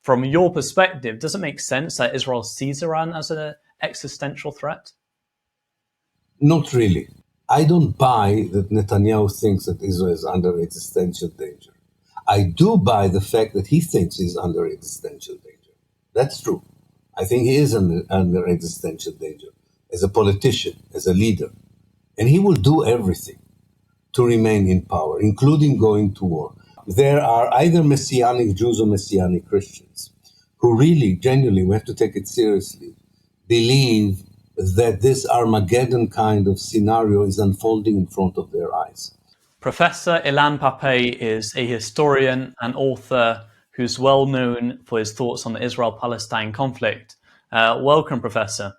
From your perspective, does it make sense that Israel sees Iran as an existential threat? Not really. I don't buy that Netanyahu thinks that Israel is under existential danger. I do buy the fact that he thinks he's under existential danger. That's true. I think he is under existential danger as a politician, as a leader. And he will do everything to remain in power, including going to war. There are either Messianic Jews or Messianic Christians who really, genuinely, we have to take it seriously, believe that this Armageddon kind of scenario is unfolding in front of their eyes. Professor Ilan Pape is a historian and author who's well known for his thoughts on the Israel-Palestine conflict. Welcome, Professor.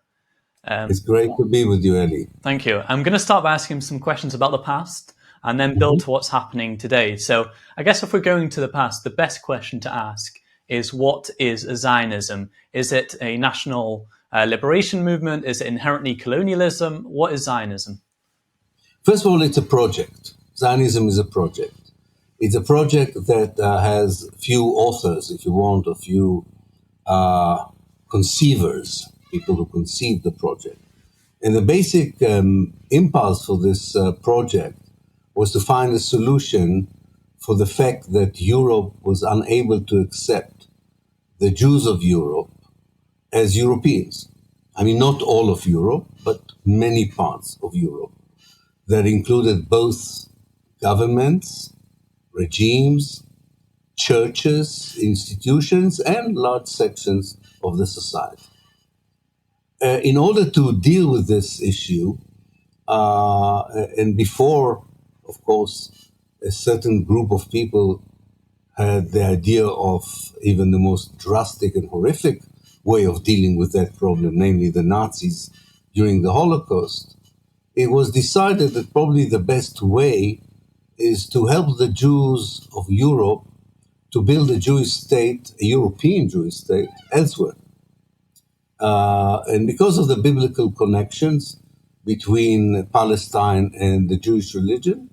It's great to be with you, Eli. Thank you. I'm going to start by asking some questions about the past and then build to what's happening today. So I guess if we're going to the past, the best question to ask is, what is Zionism? Is it a national liberation movement? Is it inherently colonialism? What is Zionism? First of all, it's a project. Zionism is a project. It's a project that has few authors, if you want, a few conceivers, people who conceived the project. And the basic impulse for this project was to find a solution for the fact that Europe was unable to accept the Jews of Europe as Europeans. I mean, not all of Europe, but many parts of Europe that included both governments, regimes, churches, institutions, and large sections of the society. In order to deal with this issue, and before, of course, a certain group of people had the idea of even the most drastic and horrific way of dealing with that problem, namely the Nazis during the Holocaust, it was decided that probably the best way is to help the Jews of Europe to build a Jewish state, a European Jewish state, elsewhere. And because of the biblical connections between Palestine and the Jewish religion,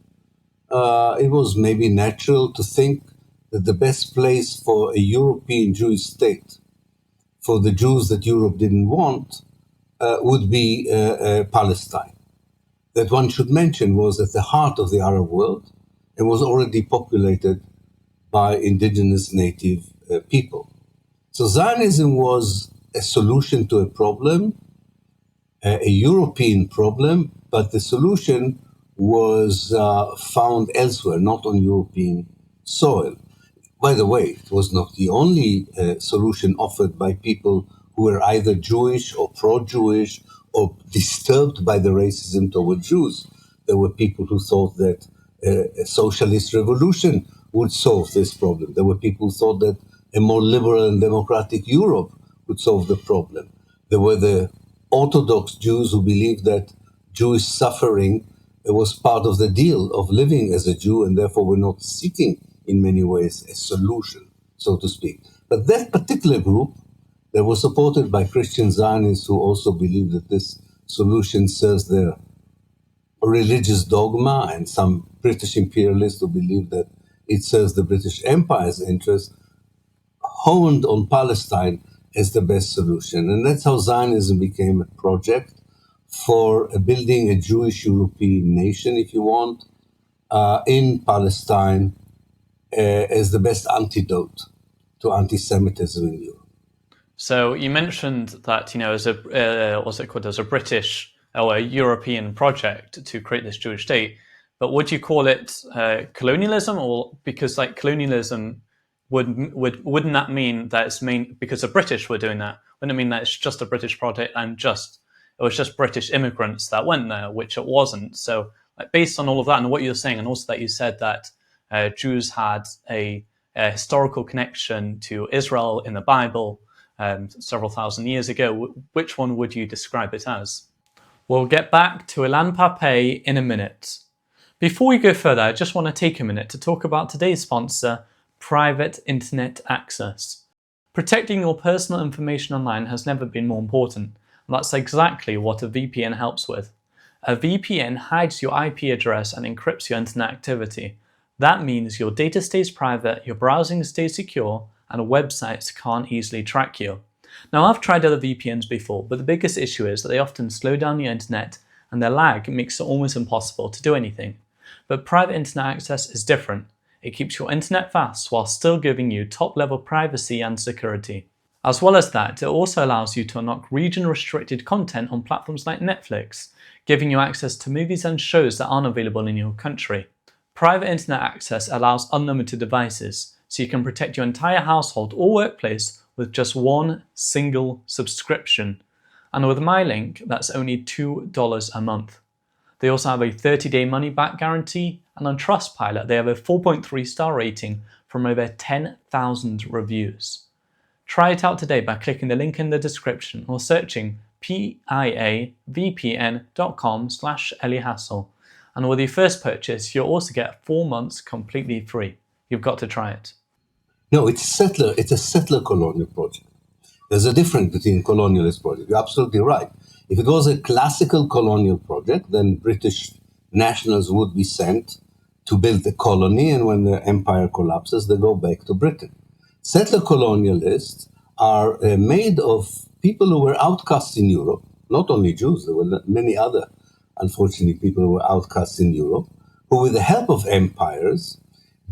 it was maybe natural to think that the best place for a European Jewish state for the Jews that Europe didn't want would be Palestine. That one should mention was at the heart of the Arab world and was already populated by indigenous native people. So Zionism was a solution to a problem, a European problem, but the solution was found elsewhere, not on European soil. By the way, it was not the only solution offered by people who were either Jewish or pro-Jewish or disturbed by the racism toward Jews. There were people who thought that a socialist revolution would solve this problem. There were people who thought that a more liberal and democratic Europe would solve the problem. There were the Orthodox Jews who believed that Jewish suffering was part of the deal of living as a Jew, and therefore were not seeking, in many ways, a solution, so to speak. But that particular group that was supported by Christian Zionists who also believed that this solution serves their religious dogma, and some British imperialists who believed that it serves the British Empire's interest, honed on Palestine as the best solution. And that's how Zionism became a project for building a Jewish European nation, if you want, in Palestine as the best antidote to anti-Semitism in Europe. So you mentioned that, as a British or a European project to create this Jewish state, but would you call it colonialism? Or because colonialism wouldn't that mean that it's because the British were doing that? Wouldn't it mean that it's just a British project and it was just British immigrants that went there, which it wasn't? So based on all of that and what you're saying, and also that you said that Jews had a historical connection to Israel in the Bible several thousand years ago, which one would you describe it as? We'll get back to Ilan Pape in a minute. Before we go further, I just want to take a minute to talk about today's sponsor, private internet access. Protecting your personal information online has never been more important, and that's exactly what a VPN helps with. A VPN hides your IP address and encrypts your internet activity. That means your data stays private, your browsing stays secure, and websites can't easily track you. Now, I've tried other VPNs before, but the biggest issue is that they often slow down your internet and their lag makes it almost impossible to do anything. But private internet access is different. It keeps your internet fast while still giving you top-level privacy and security. As well as that, it also allows you to unlock region-restricted content on platforms like Netflix, giving you access to movies and shows that aren't available in your country. Private internet access allows unlimited devices, so you can protect your entire household or workplace with just one single subscription. And with MyLink, that's only $2 a month. They also have a 30-day money-back guarantee, and on Trustpilot, they have a 4.3 star rating from over 10,000 reviews. Try it out today by clicking the link in the description or searching piavpn.com/Eli Hassell. And with your first purchase, you'll also get 4 months completely free. You've got to try it. No, it's a settler colonial project. There's a difference between colonialist project. You're absolutely right. If it was a classical colonial project, then British nationals would be sent to build a colony, and when the empire collapses, they go back to Britain. Settler colonialists are made of people who were outcasts in Europe, not only Jews, there were many other, unfortunately, people who were outcasts in Europe, who with the help of empires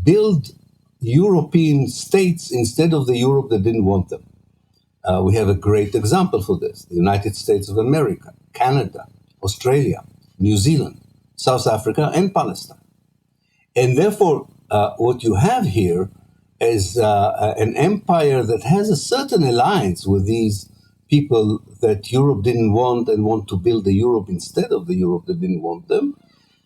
build European states instead of the Europe that didn't want them. We have a great example for this: the United States of America, Canada, Australia, New Zealand, South Africa, and Palestine. And therefore, what you have here is an empire that has a certain alliance with these people that Europe didn't want and want to build a Europe instead of the Europe that didn't want them,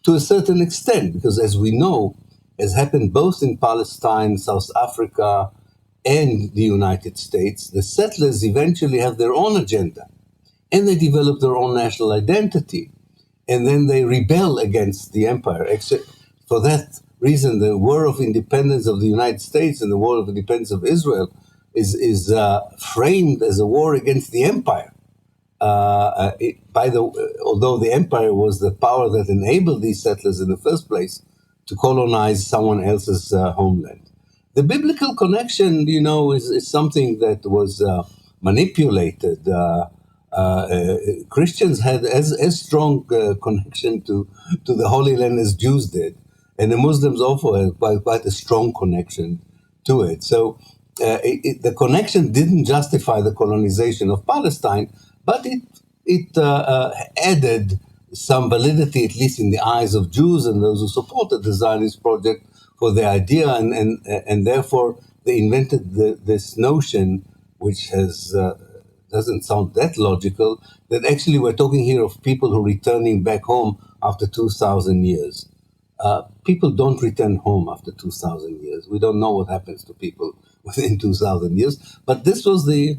to a certain extent, because as we know, has happened both in Palestine, South Africa, and the United States, the settlers eventually have their own agenda, and they develop their own national identity, and then they rebel against the empire. For that reason, the War of Independence of the United States and the War of Independence of Israel is framed as a war against the empire. Although the empire was the power that enabled these settlers in the first place to colonize someone else's homeland. The biblical connection, is something that was manipulated. Christians had as strong connection to the Holy Land as Jews did, and the Muslims also had quite a strong connection to it. So the connection didn't justify the colonization of Palestine, but it added some validity, at least in the eyes of Jews and those who supported the Zionist project, for the idea, and therefore they invented this notion, which doesn't sound that logical, that actually we're talking here of people who are returning back home after 2,000 years. People don't return home after 2,000 years. We don't know what happens to people within 2,000 years. But this was the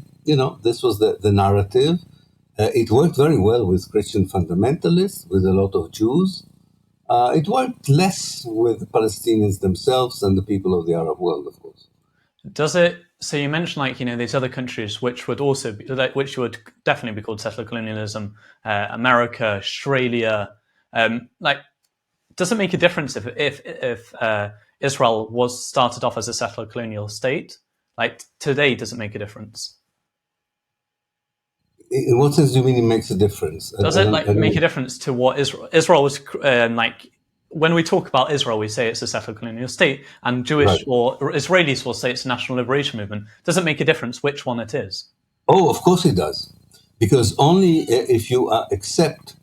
narrative. It worked very well with Christian fundamentalists, with a lot of Jews. It worked less with the Palestinians themselves and the people of the Arab world, of course. Does it? So you mentioned these other countries which would also which would definitely be called settler colonialism, America, Australia. Does it make a difference if Israel was started off as a settler colonial state? Today, does it make a difference? In what sense do you mean it makes a difference? Does it make a difference to what Israel was when we talk about Israel, we say it's a settler colonial state, and Jewish or Israelis will say it's a national liberation movement. Does it make a difference which one it is? Oh, of course it does, because only if you accept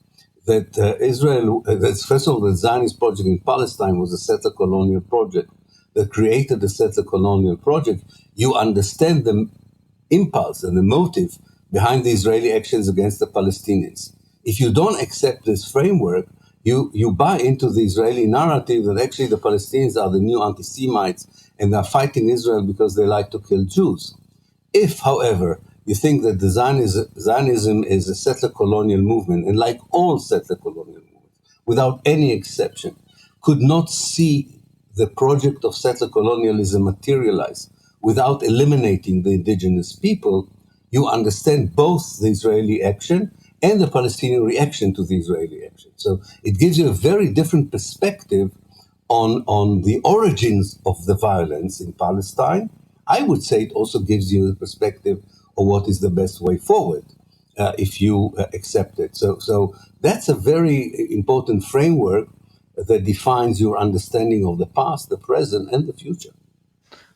that first of all, the Zionist project in Palestine was a settler colonial project that created the settler colonial project, you understand the impulse and the motive behind the Israeli actions against the Palestinians. If you don't accept this framework, you buy into the Israeli narrative that actually the Palestinians are the new anti-Semites and they're fighting Israel because they like to kill Jews. If, however, you think that the Zionism is a settler colonial movement, and like all settler colonial movements, without any exception, could not see the project of settler colonialism materialize without eliminating the indigenous people, you understand both the Israeli action and the Palestinian reaction to the Israeli action. So it gives you a very different perspective on the origins of the violence in Palestine, I would say it also gives you the perspective of what is the best way forward if you accept it. So that's a very important framework that defines your understanding of the past, the present, and the future.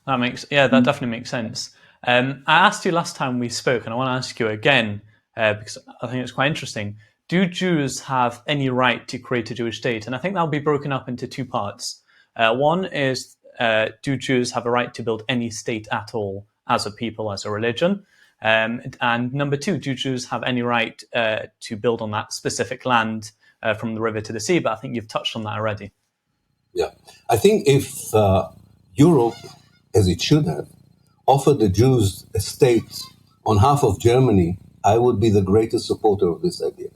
That definitely makes sense. I asked you last time we spoke, and I want to ask you again because I think it's quite interesting. Do Jews have any right to create a Jewish state? And I think that'll be broken up into two parts. One is, do Jews have a right to build any state at all as a people, as a religion? And number two, do Jews have any right to build on that specific land from the river to the sea? But I think you've touched on that already. Yeah. I think if Europe, as it should have, offered the Jews a state on half of Germany, I would be the greatest supporter of this idea.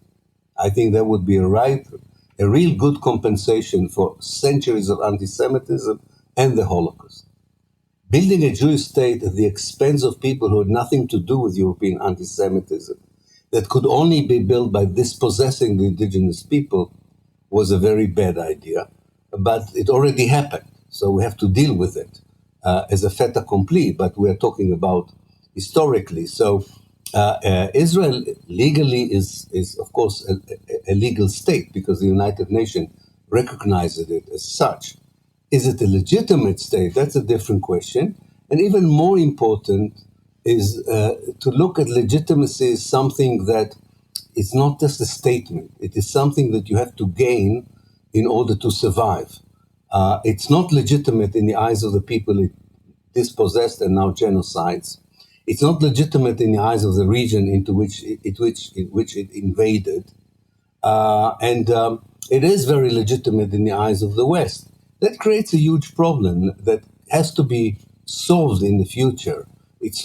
I think that would be a real good compensation for centuries of anti-Semitism and the Holocaust. Building a Jewish state at the expense of people who had nothing to do with European anti-Semitism, that could only be built by dispossessing the indigenous people, was a very bad idea. But it already happened, so we have to deal with it as a fait accompli, but we're talking about historically. So Israel legally is of course, a legal state because the United Nations recognizes it as such. Is it a legitimate state? That's a different question. And even more important is to look at legitimacy as something that is not just a statement. It is something that you have to gain in order to survive. It's not legitimate in the eyes of the people it dispossessed and now genocides. It's not legitimate in the eyes of the region into which it invaded. And it is very legitimate in the eyes of the West. That creates a huge problem that has to be solved in the future.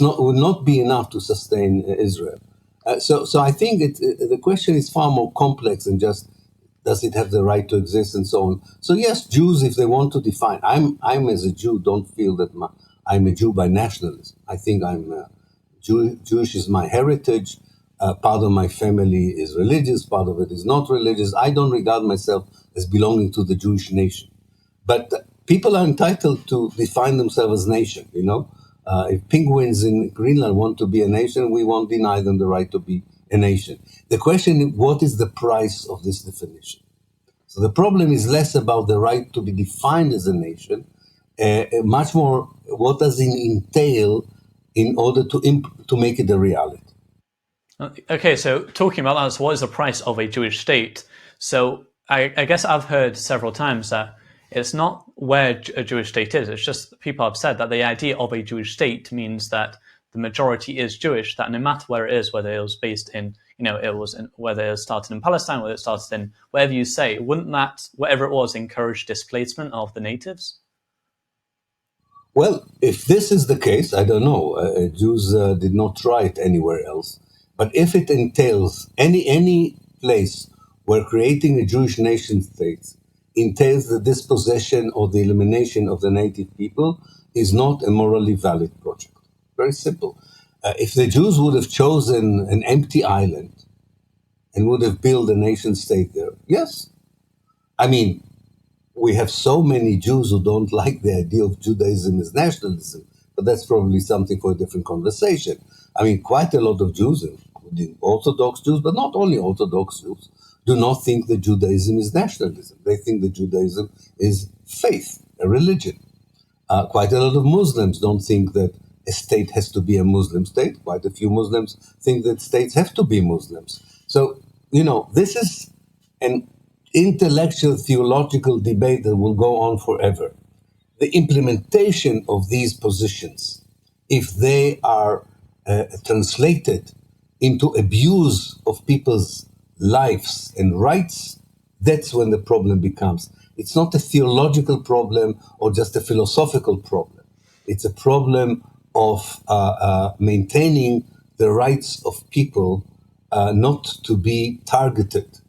Will not be enough to sustain Israel. So I think the question is far more complex than just does it have the right to exist and so on. So yes, Jews, if they want to define, I'm as a Jew don't feel that I'm a Jew by nationalism. I think I'm Jewish is my heritage. Part of my family is religious, part of it is not religious. I don't regard myself as belonging to the Jewish nation. But people are entitled to define themselves as nation, you know. If penguins in Greenland want to be a nation, we won't deny them the right to be a nation. The question is, what is the price of this definition? So the problem is less about the right to be defined as a nation, much more what does it entail in order to make it a reality. Okay, so talking about that, so what is the price of a Jewish state? So I guess I've heard several times that it's not where a Jewish state is. It's just people have said that the idea of a Jewish state means that the majority is Jewish, that no matter where it is, whether it was based in, whether it started in Palestine, whether it started in wherever you say, wouldn't that, whatever it was, encourage displacement of the natives? Well, if this is the case, I don't know. Jews did not try it anywhere else. But if it entails any place where creating a Jewish nation state entails the dispossession or the elimination of the native people, is not a morally valid project. Very simple. If the Jews would have chosen an empty island and would have built a nation state there, yes. I mean, we have so many Jews who don't like the idea of Judaism as nationalism, but that's probably something for a different conversation. I mean, quite a lot of Jews, including Orthodox Jews, but not only Orthodox Jews, do not think that Judaism is nationalism. They think that Judaism is faith, a religion. Quite a lot of Muslims don't think that a state has to be a Muslim state. Quite a few Muslims think that states have to be Muslims. So, this is an intellectual, theological debate that will go on forever. The implementation of these positions, if they are translated into abuse of people's lives and rights, that's when the problem becomes. It's not a theological problem or just a philosophical problem. It's a problem of maintaining the rights of people not to be targeted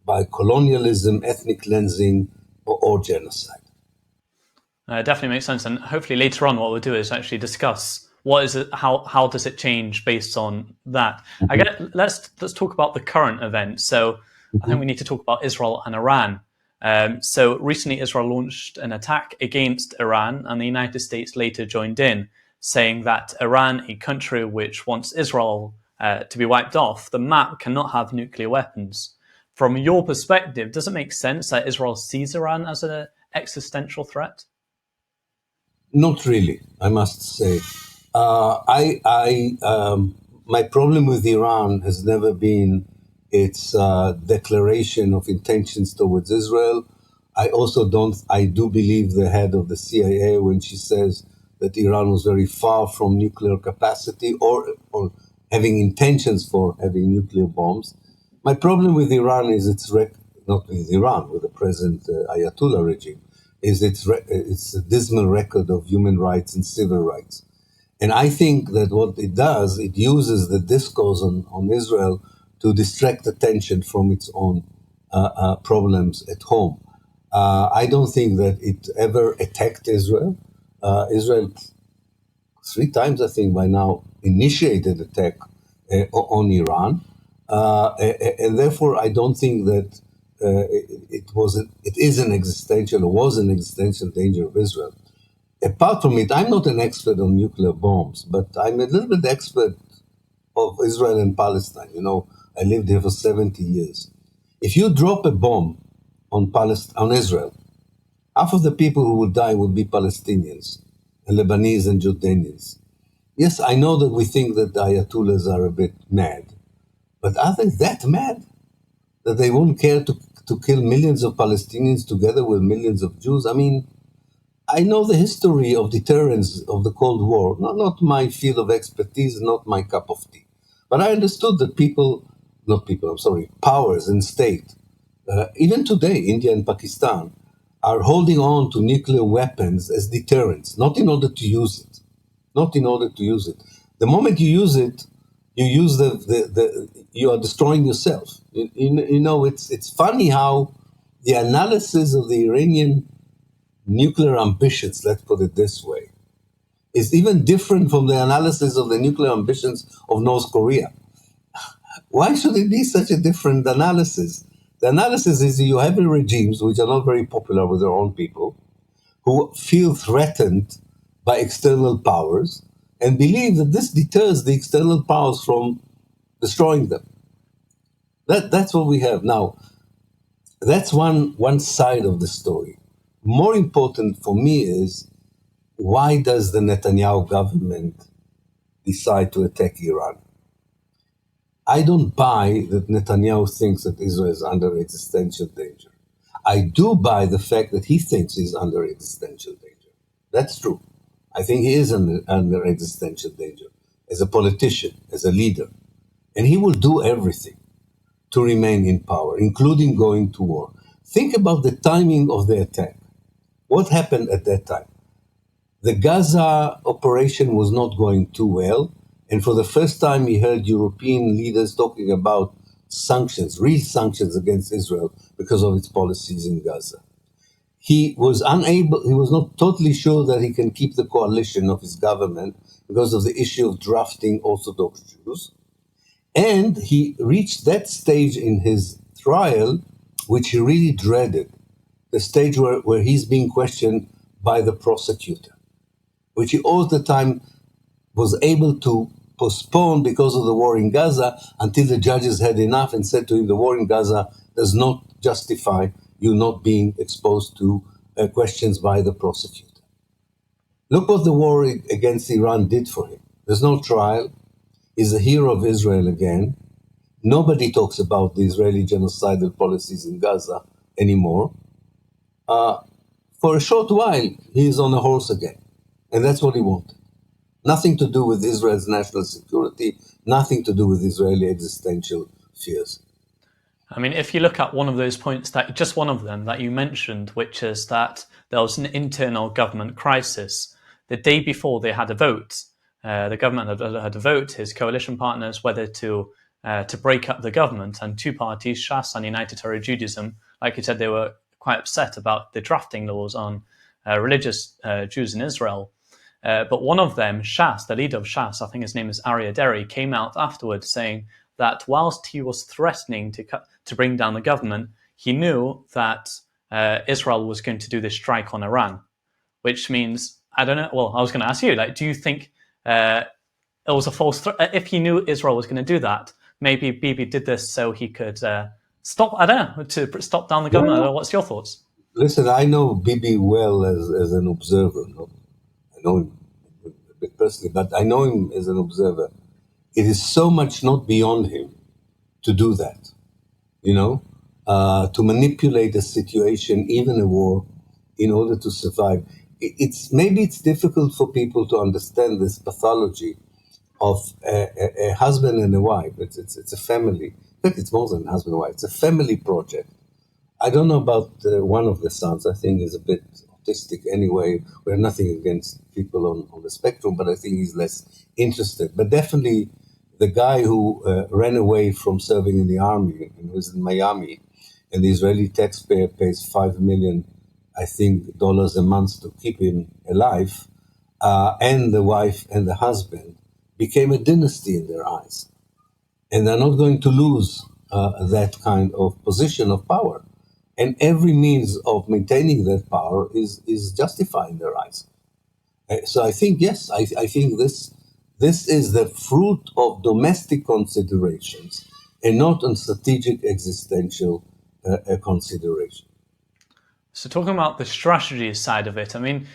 by colonialism, ethnic cleansing, or genocide. Definitely makes sense, and hopefully later on, what we'll do is actually discuss what is it, how does it change based on that. I guess let's talk about the current events. So I think we need to talk about Israel and Iran. So recently, Israel launched an attack against Iran, and the United States later joined in. saying that Iran, a country which wants Israel to be wiped off the map, cannot have nuclear weapons. From your perspective, does it make sense that Israel sees Iran as an existential threat? Not really, I must say. My problem with Iran has never been its declaration of intentions towards Israel. I do believe the head of the CIA when she says that Iran was very far from nuclear capacity or having intentions for having nuclear bombs. My problem with Iran is not with Iran, with the present Ayatollah regime, is its dismal record of human rights and civil rights. And I think that what it does, it uses the discourse on Israel to distract attention from its own problems at home. I don't think that it ever attacked Israel. Israel, 3 times, I think, by now, initiated attack on Iran. And therefore, I don't think that it is an existential or was an existential danger of Israel. Apart from it, I'm not an expert on nuclear bombs, but I'm a little bit expert of Israel and Palestine. I lived here for 70 years. If you drop a bomb on Israel, half of the people who would die would be Palestinians, and Lebanese and Jordanians. Yes, I know that we think that the Ayatollahs are a bit mad, but are they that mad that they won't care to kill millions of Palestinians together with millions of Jews? I mean, I know the history of deterrence of the Cold War, not my field of expertise, not my cup of tea. But I understood that powers and state, even today, India and Pakistan, are holding on to nuclear weapons as deterrents, not in order to use it. Not in order to use it. The moment you use it, you are destroying yourself. It's funny how the analysis of the Iranian nuclear ambitions, let's put it this way, is even different from the analysis of the nuclear ambitions of North Korea. Why should it be such a different analysis? The analysis is you have regimes which are not very popular with their own people, who feel threatened by external powers and believe that this deters the external powers from destroying them. That's what we have now. That's one side of the story. More important for me is, why does the Netanyahu government decide to attack Iran? I don't buy that Netanyahu thinks that Israel is under existential danger. I do buy the fact that he thinks he's under existential danger. That's true. I think he is under existential danger as a politician, as a leader. And he will do everything to remain in power, including going to war. Think about the timing of the attack. What happened at that time? The Gaza operation was not going too well, and for the first time we heard European leaders talking about sanctions, real sanctions against Israel because of its policies in Gaza. He was not totally sure that he can keep the coalition of his government because of the issue of drafting Orthodox Jews. And he reached that stage in his trial, which he really dreaded, the stage where he's being questioned by the prosecutor, which he all the time was able to postpone because of the war in Gaza until the judges had enough and said to him, the war in Gaza does not justify you not being exposed to questions by the prosecutor. Look what the war against Iran did for him. There's no trial. He's a hero of Israel again. Nobody talks about the Israeli genocidal policies in Gaza anymore. For a short while, he is on a horse again. And that's what he wanted. Nothing to do with Israel's national security, nothing to do with Israeli existential fears. I mean, if you look at one of those points, just one of them that you mentioned, which is that there was an internal government crisis. The day before they had a vote, the government had a vote, his coalition partners, whether to break up the government, and two parties, Shas and United Torah Judaism, like you said, they were quite upset about the drafting laws on religious Jews in Israel. But one of them, Shas, the leader of Shas, I think his name is Aryeh Deri, came out afterwards saying that whilst he was threatening to bring down the government, he knew that Israel was going to do this strike on Iran, which means I don't know. Well, I was going to ask you, like, do you think it was a false threat? If he knew Israel was going to do that, maybe Bibi did this so he could stop, I don't know, to stop down the government. I don't know. What's your thoughts? Listen, I know Bibi well as an observer. No? I know him a bit personally, but I know him as an observer. It is so much not beyond him to do that, to manipulate a situation, even a war, in order to survive. Maybe it's difficult for people to understand this pathology of a husband and a wife. It's a family. In fact, it's more than a husband and wife. It's a family project. I don't know about one of the sons. I think he's a bit autistic anyway. We're nothing against people on the spectrum, but I think he's less interested. But definitely the guy who ran away from serving in the army and was in Miami, and the Israeli taxpayer pays $5 million, I think, dollars a month to keep him alive, and the wife and the husband became a dynasty in their eyes. And they're not going to lose that kind of position of power. And every means of maintaining that power is justified in their eyes. So I think, yes, I think this is the fruit of domestic considerations and not on strategic existential consideration. So talking about the strategy side of it, I mean,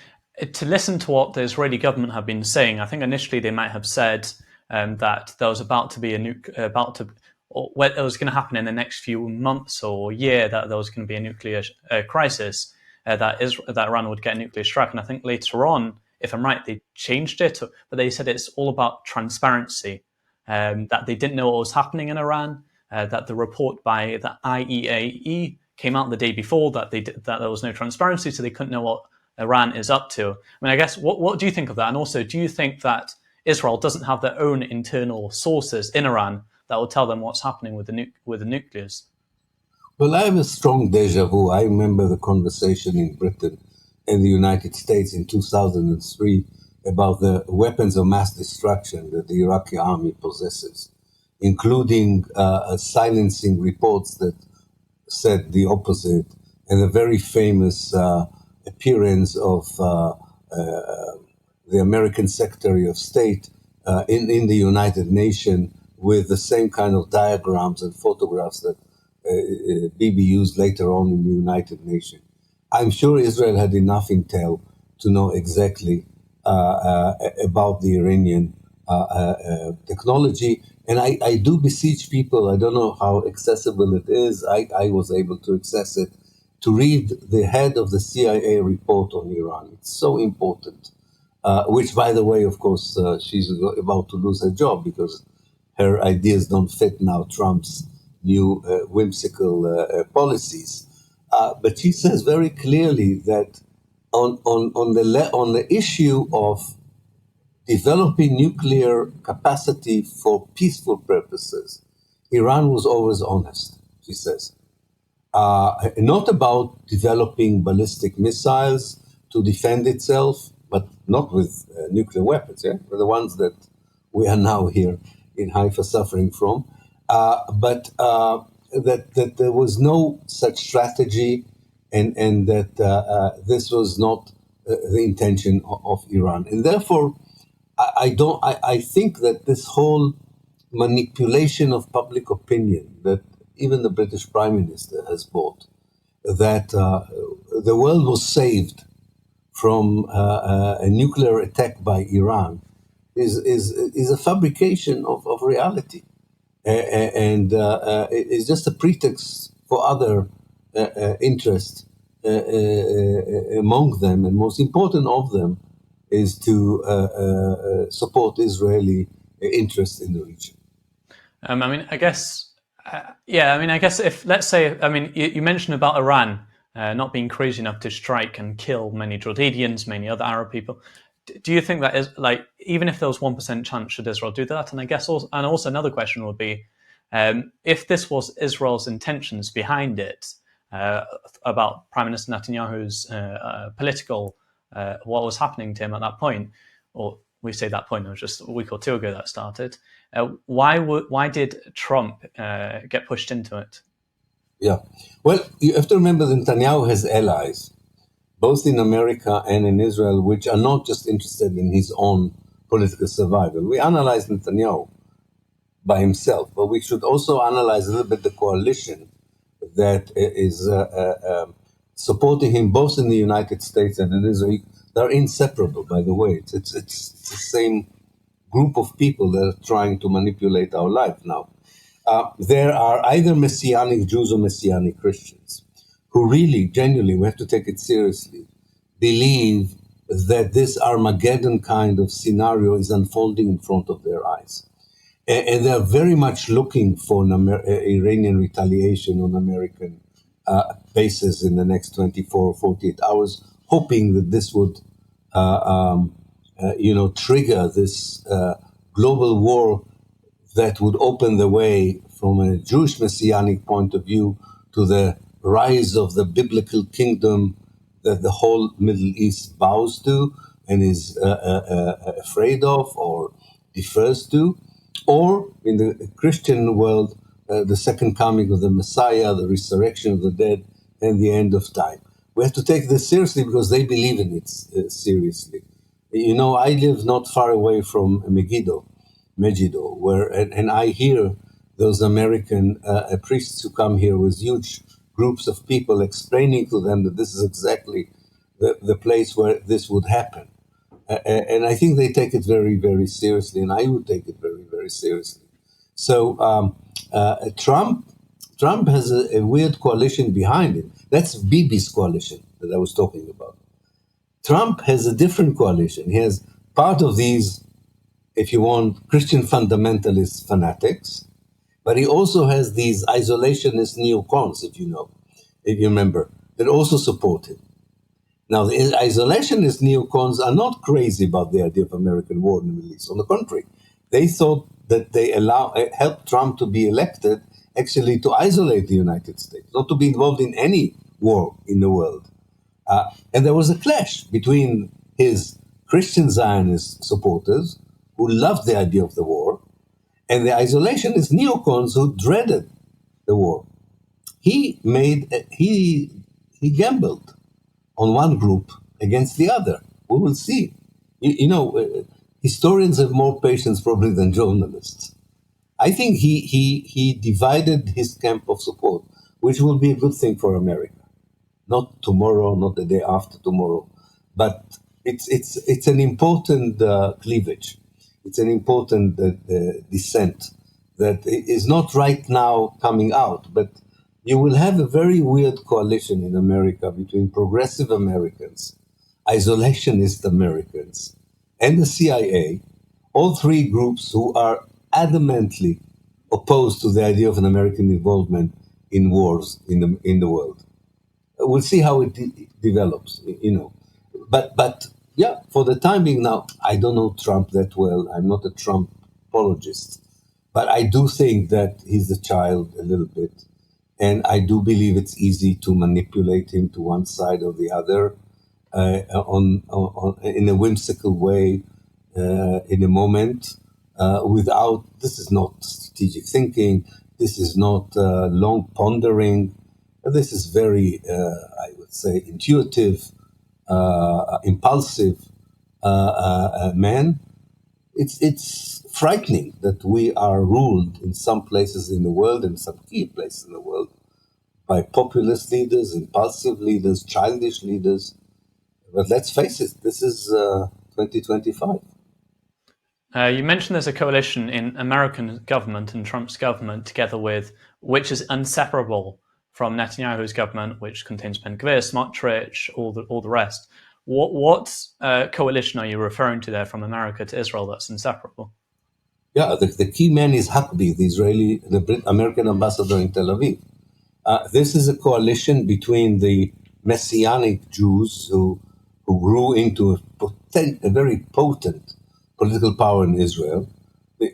to listen to what the Israeli government have been saying, I think initially they might have said that there was about to be what was going to happen in the next few months or year, that there was going to be a nuclear crisis, that Iran would get a nuclear strike. And I think later on, if I'm right, they changed it, but they said it's all about transparency, that they didn't know what was happening in Iran, that the report by the IEAE came out the day before, that there was no transparency, so they couldn't know what Iran is up to. I mean, I guess, what do you think of that? And also, do you think that Israel doesn't have their own internal sources in Iran that will tell them what's happening with the nuclears? Well, I have a strong deja vu. I remember the conversation in Britain and the United States in 2003 about the weapons of mass destruction that the Iraqi army possesses, including silencing reports that said the opposite, and a very famous appearance of the American Secretary of State in the United Nations with the same kind of diagrams and photographs that Bibi used later on in the United Nations. I'm sure Israel had enough intel to know exactly about the Iranian technology. And I do beseech people, I don't know how accessible it is, I was able to access it, to read the head of the CIA report on Iran. It's so important. Which, by the way, of course, she's about to lose her job because her ideas don't fit now Trump's new whimsical policies. But she says very clearly that on the issue of developing nuclear capacity for peaceful purposes, Iran was always honest, she says. Not about developing ballistic missiles to defend itself, but not with nuclear weapons, the ones that we are now here in Haifa suffering from, but that there was no such strategy, and that this was not the intention of Iran. And therefore, I think that this whole manipulation of public opinion that even the British Prime Minister has bought, that the world was saved from a nuclear attack by Iran, is a fabrication of reality, and it's just a pretext for other interests among them, and most important of them is to support Israeli interest in the region. I mean, I guess, I guess if, let's say, I mean, you mentioned about Iran not being crazy enough to strike and kill many Jordanians, many other Arab people. Do you think that is, like, even if there was 1% chance, should Israel do that? And I guess also another question would be, if this was Israel's intentions behind it, about Prime Minister Netanyahu's political, what was happening to him at that point, or we say that point, it was just a week or two ago that started. Why did Trump get pushed into it? Yeah. Well, you have to remember that Netanyahu has allies. both in America and in Israel, which are not just interested in his own political survival. We analyze Netanyahu by himself, but we should also analyze a little bit the coalition that is supporting him both in the United States and in Israel. They're inseparable, by the way. It's the same group of people that are trying to manipulate our life now. There are either Messianic Jews or Messianic Christians who really, genuinely, we have to take it seriously, believe that this Armageddon kind of scenario is unfolding in front of their eyes. And they're very much looking for an Iranian retaliation on American bases in the next 24 or 48 hours, hoping that this would, trigger this global war that would open the way from a Jewish messianic point of view to the rise of the biblical kingdom that the whole Middle East bows to and is afraid of or defers to, or in the Christian world, the second coming of the Messiah, the resurrection of the dead, and the end of time. We have to take this seriously because they believe in it seriously. You know, I live not far away from Megiddo, where, and I hear those American priests who come here with huge groups of people explaining to them that this is exactly the place where this would happen. And I think they take it very, very seriously, and I would take it very, very seriously. So Trump has a weird coalition behind him. That's Bibi's coalition that I was talking about. Trump has a different coalition. He has part of these, if you want, Christian fundamentalist fanatics, but he also has these isolationist neocons, if you remember, that also support him. Now, the isolationist neocons are not crazy about the idea of American war in the Middle East. On the contrary, they thought that they helped Trump to be elected actually to isolate the United States, not to be involved in any war in the world. And there was a clash between his Christian Zionist supporters, who loved the idea of the war, and the isolationist neocons who dreaded the war. He gambled on one group against the other. We will see. Historians have more patience probably than journalists. I think he divided his camp of support, which will be a good thing for America. Not tomorrow, not the day after tomorrow, but it's an important cleavage. It's an important dissent that is not right now coming out, but you will have a very weird coalition in America between progressive Americans, isolationist Americans, and the CIA, all three groups who are adamantly opposed to the idea of an American involvement in wars in the world. We'll see how it develops, But yeah, for the time being now, I don't know Trump that well. I'm not a Trump apologist, but I do think that he's a child a little bit. And I do believe it's easy to manipulate him to one side or the other in a whimsical way in a moment this is not strategic thinking. This is not long pondering. This is very, I would say, intuitive, impulsive man. It's frightening that we are ruled in some places in the world, in some key places in the world, by populist leaders, impulsive leaders, childish leaders. But let's face it, this is 2025. You mentioned there's a coalition in American government and Trump's government together with, which is inseparable from Netanyahu's government, which contains Ben-Gvir, Smotrich, all the rest. What coalition are you referring to there from America to Israel that's inseparable? Yeah, the key man is Happe, the American ambassador in Tel Aviv. This is a coalition between the Messianic Jews who grew into a very potent political power in Israel.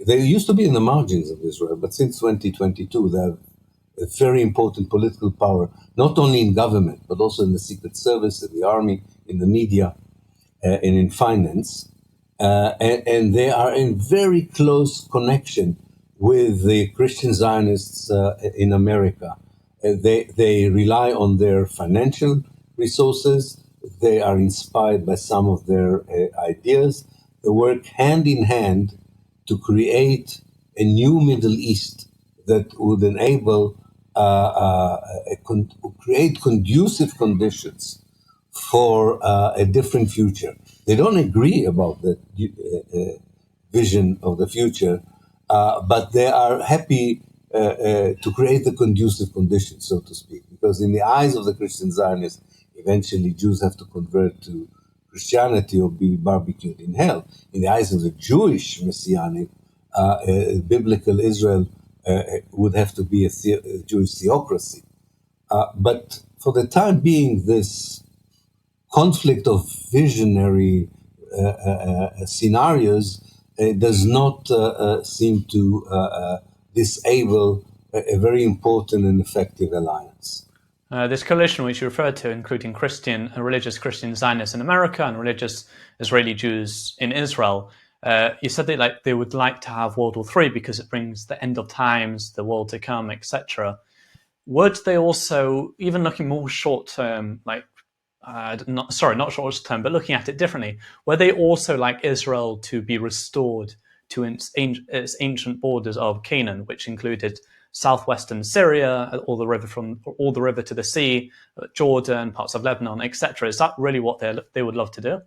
They used to be in the margins of Israel, but since 2022, they have a very important political power, not only in government, but also in the secret service, in the army, in the media, and in finance. And they are in very close connection with the Christian Zionists in America. They rely on their financial resources. They are inspired by some of their ideas. They work hand in hand to create a new Middle East that would enable create conducive conditions for a different future. They don't agree about the vision of the future, but they are happy to create the conducive conditions, so to speak, because in the eyes of the Christian Zionists, eventually Jews have to convert to Christianity or be barbecued in hell. In the eyes of the Jewish Messianic, biblical Israel would have to be a Jewish theocracy. But for the time being, this conflict of visionary scenarios does not seem to disable a very important and effective alliance. This coalition, which you referred to, including religious Christian Zionists in America and religious Israeli Jews in Israel, you said that they would like to have World War III because it brings the end of times, the world to come, etc. Would they also, even looking more short term, not short term, but looking at it differently, would they also like Israel to be restored to its ancient borders of Canaan, which included southwestern Syria, all the river to the sea, Jordan, parts of Lebanon, etc.? Is that really what they would love to do?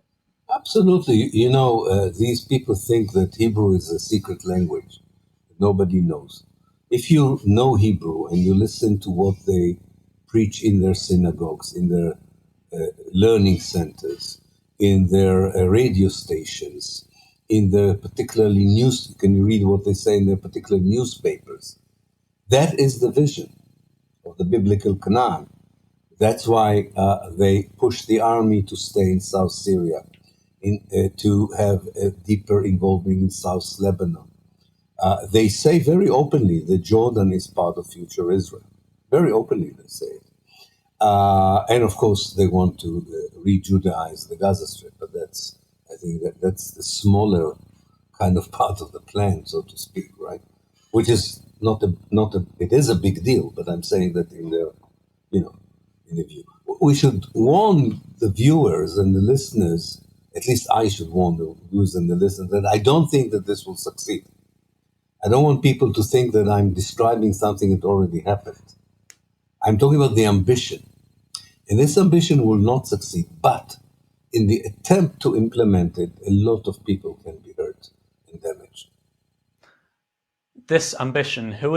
Absolutely. You know, these people think that Hebrew is a secret language that nobody knows. If you know Hebrew and you listen to what they preach in their synagogues, in their learning centers, in their radio stations, in their particularly can you read what they say in their particular newspapers? That is the vision of the biblical Canaan. That's why they push the army to stay in South Syria, to have a deeper involvement in South Lebanon. They say very openly that Jordan is part of future Israel. Very openly they say it. And of course, they want to re-Judaize the Gaza Strip, but I think that's the smaller kind of part of the plan, so to speak, right? Which is it is a big deal, but I'm saying that in the view. We should warn the viewers and the listeners, at least I should warn the viewers and the listeners, that I don't think that this will succeed. I don't want people to think that I'm describing something that already happened. I'm talking about the ambition. And this ambition will not succeed, but in the attempt to implement it, a lot of people can be hurt and damaged. This ambition, who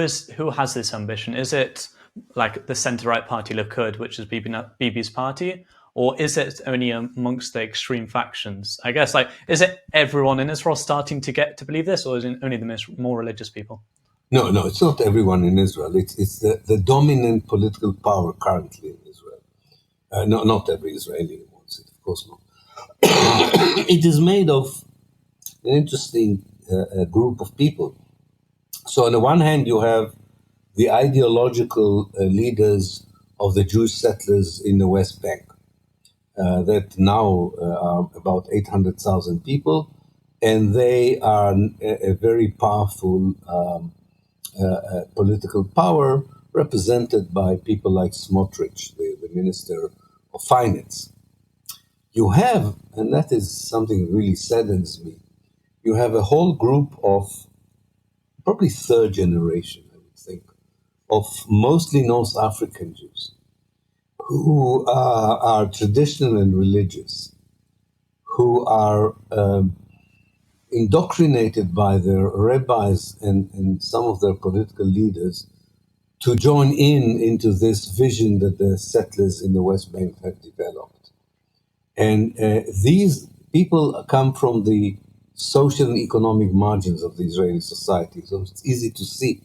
has this ambition? Is it like the centre-right party Likud, which is Bibi's party, or is it only amongst the extreme factions? I guess, is it everyone in Israel starting to get to believe this, or is it only the more religious people? No, it's not everyone in Israel. It's the dominant political power currently in Israel. No, not every Israeli wants it, of course not. It is made of an interesting group of people. So on the one hand, you have the ideological leaders of the Jewish settlers in the West Bank, that now are about 800,000 people, and they are a very powerful political power represented by people like Smotrich, the Minister of Finance. You have, and that is something that really saddens me, you have a whole group of probably third generation, I would think, of mostly North African Jews who are traditional and religious, who are indoctrinated by their rabbis and some of their political leaders to join into this vision that the settlers in the West Bank have developed. And these people come from the social and economic margins of the Israeli society. So it's easy to see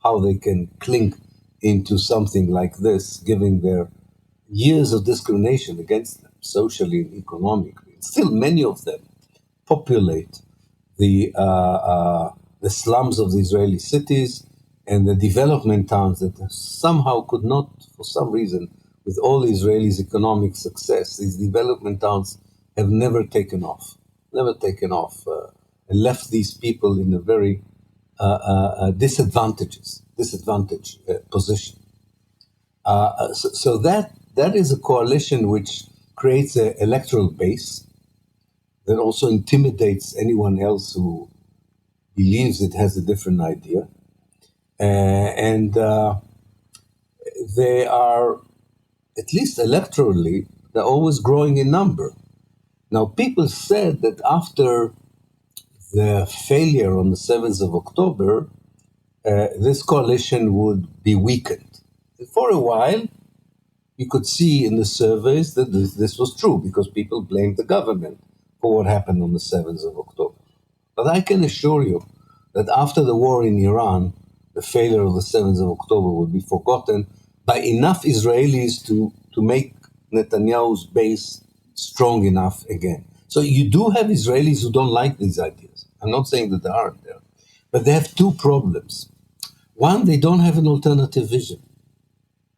how they can cling into something like this, given their years of discrimination against them, socially and economically. Still, many of them populate the slums of the Israeli cities and the development towns that somehow could not, for some reason, with all Israelis' economic success, these development towns have never taken off, and left these people in a very disadvantaged position. So that is a coalition which creates an electoral base that also intimidates anyone else who believes it has a different idea. And they are, at least electorally, they're always growing in number. Now, people said that after the failure on the 7th of October, this coalition would be weakened. For a while, you could see in the surveys that this was true because people blamed the government for what happened on the 7th of October. But I can assure you that after the war in Iran, the failure of the 7th of October would be forgotten by enough Israelis to make Netanyahu's base strong enough again. So you do have Israelis who don't like these ideas. I'm not saying that there aren't there. But they have two problems. One, they don't have an alternative vision.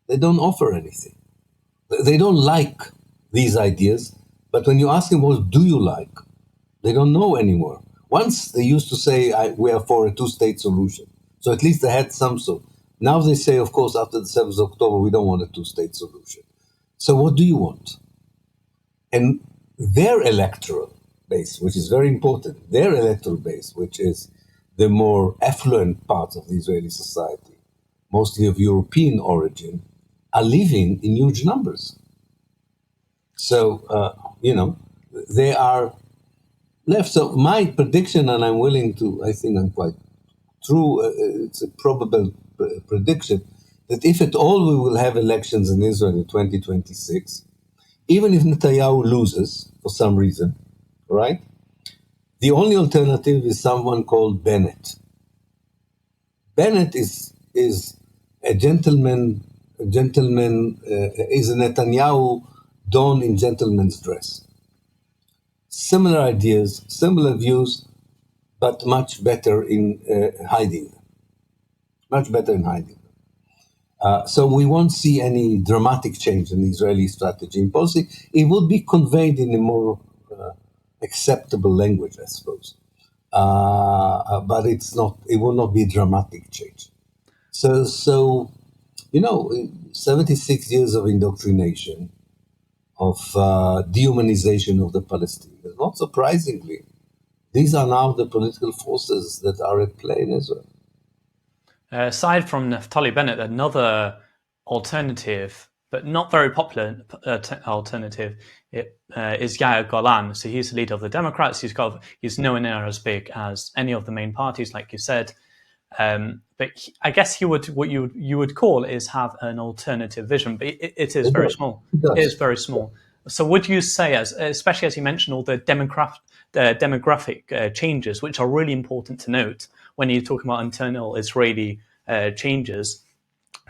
They don't offer anything. They don't like these ideas, but when you ask them, what do you like? They don't know anymore. Once they used to say, we are for a two-state solution. So at least they had some sort. Now they say, of course, after the 7th of October, we don't want a two-state solution. So what do you want? And their electoral base, which is very important, their electoral base, which is the more affluent parts of the Israeli society, mostly of European origin, are living in huge numbers. So, they are left. So my prediction, and I'm willing to, I think I'm quite true, it's a probable prediction, that if at all we will have elections in Israel in 2026, even if Netanyahu loses for some reason, right? The only alternative is someone called Bennett. Bennett is a gentleman. Is a Netanyahu done in gentleman's dress. Similar ideas, similar views, but much better in hiding them. Much better in hiding them. So we won't see any dramatic change in the Israeli strategy and policy. It will be conveyed in a more acceptable language, I suppose. But it's not. It will not be dramatic change. So 76 years of indoctrination, of dehumanization of the Palestinians. Not surprisingly, these are now the political forces that are at play in Israel. Aside from Naftali Bennett, another alternative, but not very popular alternative, is Yair Golan. So he's the leader of the Democrats. He's nowhere near as big as any of the main parties, like you said. But I guess what you would call is have an alternative vision, but it is very small. It is very small. So would you say, especially as you mentioned all the demographic changes, which are really important to note when you talk about internal Israeli changes,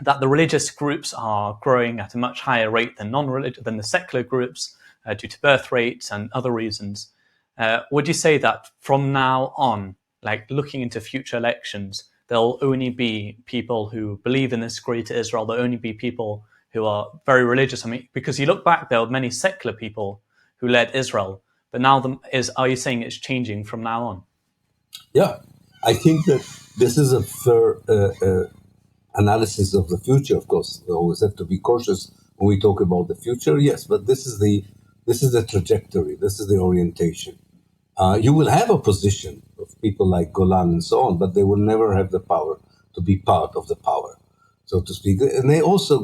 that the religious groups are growing at a much higher rate than than the secular groups due to birth rates and other reasons. Would you say that from now on, like looking into future elections, there'll only be people who believe in this greater Israel, there'll only be people who are very religious? I mean, because you look back, there were many secular people who led Israel, but now are you saying it's changing from now on? Yeah, I think that this is a fair analysis of the future. Of course, we always have to be cautious when we talk about the future. Yes, but this is the trajectory. This is the orientation. You will have opposition of people like Golan and so on, but they will never have the power to be part of the power, so to speak. And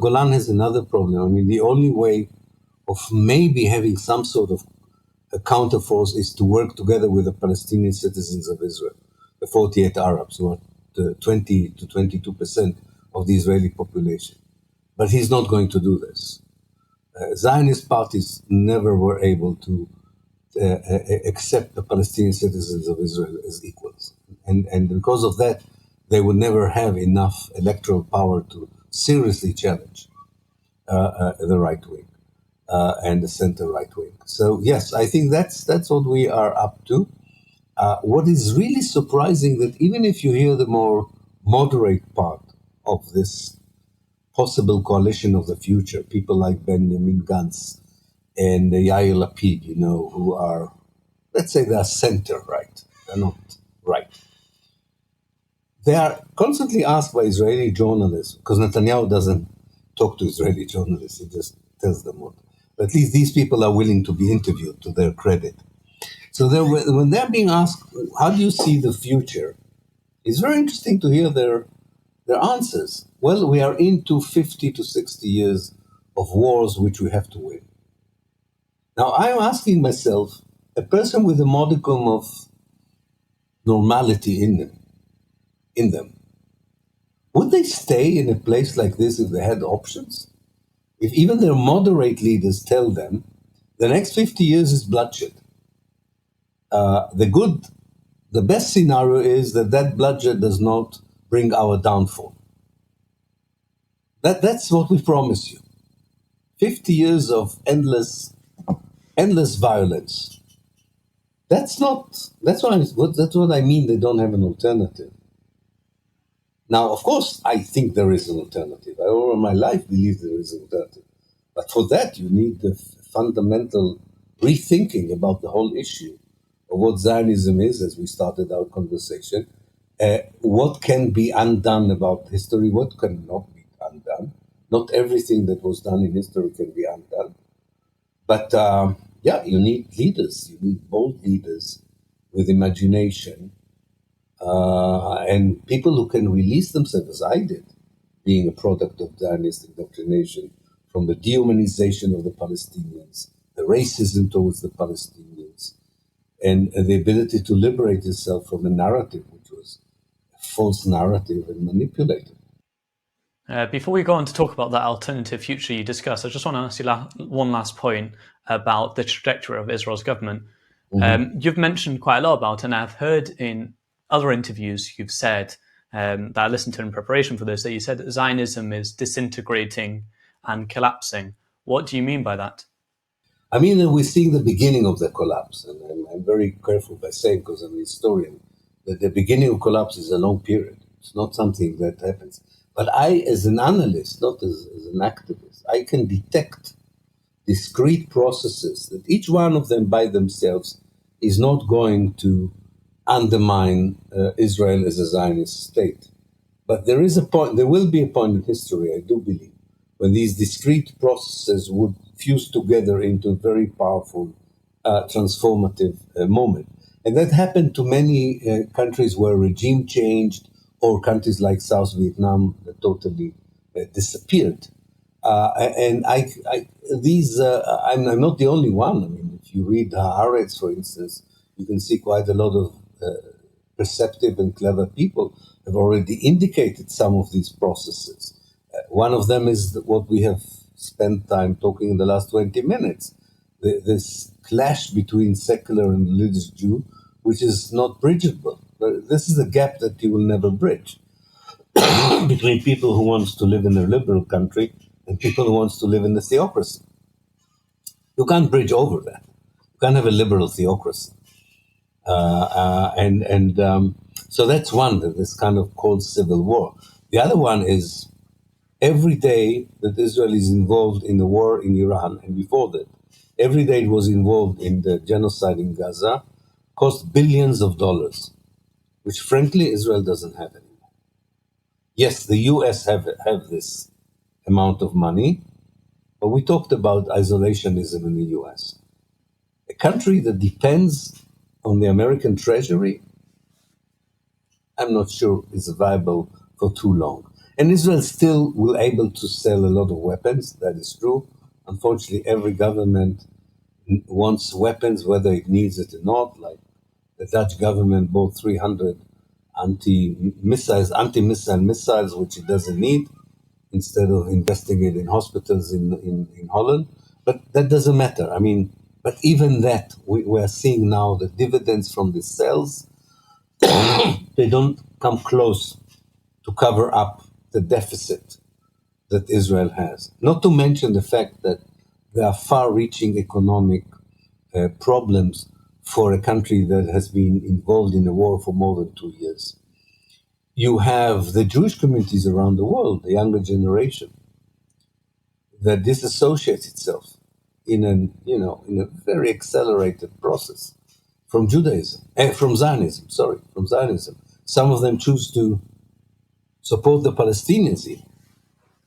Golan has another problem. I mean, the only way of maybe having some sort of a counterforce is to work together with the Palestinian citizens of Israel, the 48 Arabs, who are 20 to 22% of the Israeli population. But he's not going to do this. Zionist parties never were able to accept the Palestinian citizens of Israel as equals. And because of that, they would never have enough electoral power to seriously challenge the right wing and the center right wing. So yes, I think that's what we are up to. What is really surprising that even if you hear the more moderate part of this possible coalition of the future, people like Benjamin Gantz and Yair Lapid, who are, let's say, they're center right, they're not right. They are constantly asked by Israeli journalists, because Netanyahu doesn't talk to Israeli journalists, he just tells them what. At least these people are willing to be interviewed, to their credit. So when they're being asked, how do you see the future? It's very interesting to hear their answers. Well, we are into 50 to 60 years of wars which we have to win. Now, I'm asking myself, a person with a modicum of normality in them, would they stay in a place like this if they had options? If even their moderate leaders tell them the next 50 years is bloodshed, the best scenario is that bloodshed does not bring our downfall. That's what we promise you. 50 years of endless violence. That's what I mean. They don't have an alternative. Now, of course, I think there is an alternative. I all my life believe there is an alternative. But for that, you need the fundamental rethinking about the whole issue of what Zionism is, as we started our conversation. What can be undone about history? What cannot be undone? Not everything that was done in history can be undone. But you need leaders. You need bold leaders with imagination and people who can release themselves, as I did, being a product of Zionist indoctrination, from the dehumanization of the Palestinians, the racism towards the Palestinians, and the ability to liberate yourself from a narrative which was a false narrative and manipulated. Before we go on to talk about that alternative future you discussed, I just want to ask you one last point about the trajectory of Israel's government. You've mentioned quite a lot about it, and I've heard in other interviews you've said that I listened to in preparation for this, that you said that Zionism is disintegrating and collapsing. What do you mean by that? I mean, we're seeing the beginning of the collapse, and I'm very careful by saying, because I'm a historian, that the beginning of collapse is a long period. It's not something that happens. But I, as an analyst, not as an activist, I can detect discrete processes that each one of them by themselves is not going to undermine Israel as a Zionist state. But there will be a point in history, I do believe, when these discrete processes would fuse together into a very powerful, transformative moment. And that happened to many countries where regime changed, or countries like South Vietnam that totally disappeared. I'm not the only one. I mean, if you read Haaretz, for instance, you can see quite a lot of perceptive and clever people have already indicated some of these processes. One of them is what we have spent time talking in the last 20 minutes, this clash between secular and religious Jew, which is not bridgeable. This is a gap that you will never bridge between people who want to live in a liberal country and people who want to live in a theocracy. You can't bridge over that. You can't have a liberal theocracy. So that's one, this kind of cold civil war. The other one is every day that Israel is involved in the war in Iran, and before that, every day it was involved in the genocide in Gaza, cost billions of dollars, which frankly Israel doesn't have anymore. Yes, the US have this amount of money, but we talked about isolationism in the US. A country that depends on the American treasury, I'm not sure is viable for too long. And Israel still will able to sell a lot of weapons, that is true. Unfortunately, every government wants weapons, whether it needs it or not. Like the Dutch government bought 300 anti-missile missiles, which it doesn't need, instead of investing it in hospitals in Holland. But that doesn't matter. I mean, but even that, we're seeing now the dividends from the sales, they don't come close to cover up the deficit that Israel has. Not to mention the fact that there are far-reaching economic problems for a country that has been involved in a war for more than 2 years. You have the Jewish communities around the world, the younger generation, that disassociates itself in a very accelerated process from Zionism. Some of them choose to support the Palestinians.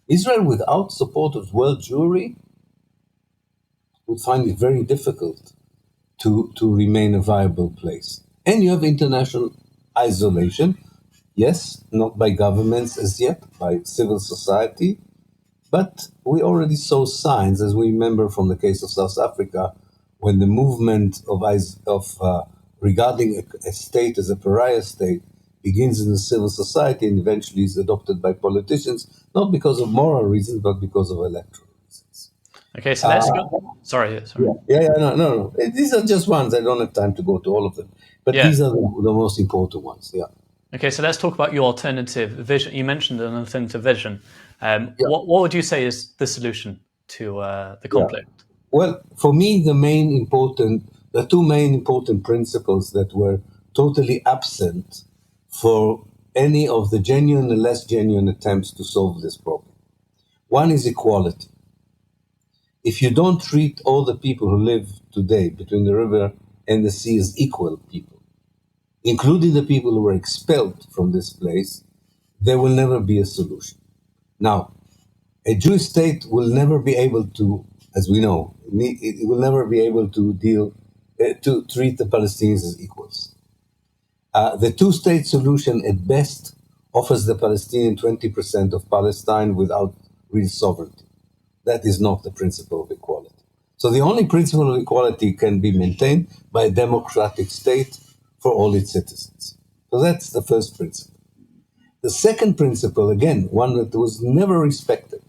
Israel, without support of world Jewry, would find it very difficult to remain a viable place. And you have international isolation, yes, not by governments as yet, by civil society, but we already saw signs, as we remember from the case of South Africa, when the movement of regarding a state as a pariah state begins in the civil society and eventually is adopted by politicians, not because of moral reasons, but because of electoral reasons. Okay, so let's go. Sorry. No. These are just ones. I don't have time to go to all of them, but Yeah. these are the most important ones. Yeah. Okay, so let's talk about your alternative vision. You mentioned an alternative vision. Yeah. What would you say is the solution to the conflict? Yeah. Well, for me, the two main important principles that were totally absent for any of the genuine and less genuine attempts to solve this problem. One is equality. If you don't treat all the people who live today between the river and the sea as equal people, including the people who were expelled from this place, there will never be a solution. Now, a Jewish state will never be able to, as we know, it will never be able to to treat the Palestinians as equals. The two-state solution at best offers the Palestinian 20% of Palestine without real sovereignty. That is not the principle of equality. So the only principle of equality can be maintained by a democratic state for all its citizens. So that's the first principle. The second principle, again, one that was never respected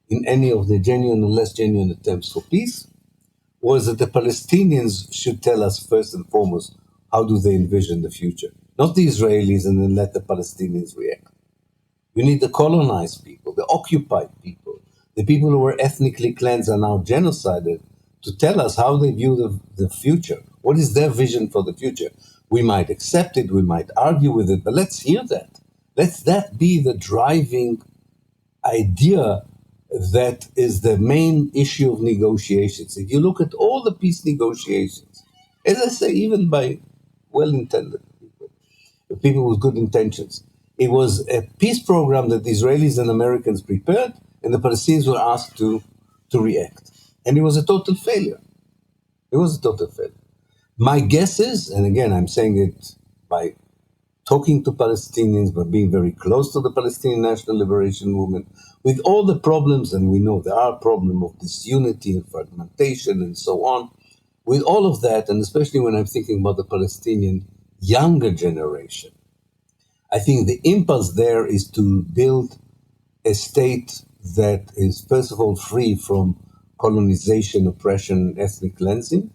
in any of the genuine and less genuine attempts for peace, was that the Palestinians should tell us first and foremost how do they envision the future, not the Israelis, and then let the Palestinians react. You need the colonized people, the occupied people, the people who were ethnically cleansed and now genocided, to tell us how they view the future. What is their vision for the future? We might accept it, we might argue with it, but let's hear that. Let that be the driving idea that is the main issue of negotiations. If you look at all the peace negotiations, as I say, even by well-intended people with good intentions, it was a peace program that the Israelis and Americans prepared, and the Palestinians were asked to react. And it was a total failure. It was a total failure. My guess is, and again, I'm saying it by talking to Palestinians, but being very close to the Palestinian National Liberation Movement, with all the problems, and we know there are problems of disunity and fragmentation and so on, with all of that, and especially when I'm thinking about the Palestinian younger generation, I think the impulse there is to build a state that is, first of all, free from colonization, oppression, and ethnic cleansing,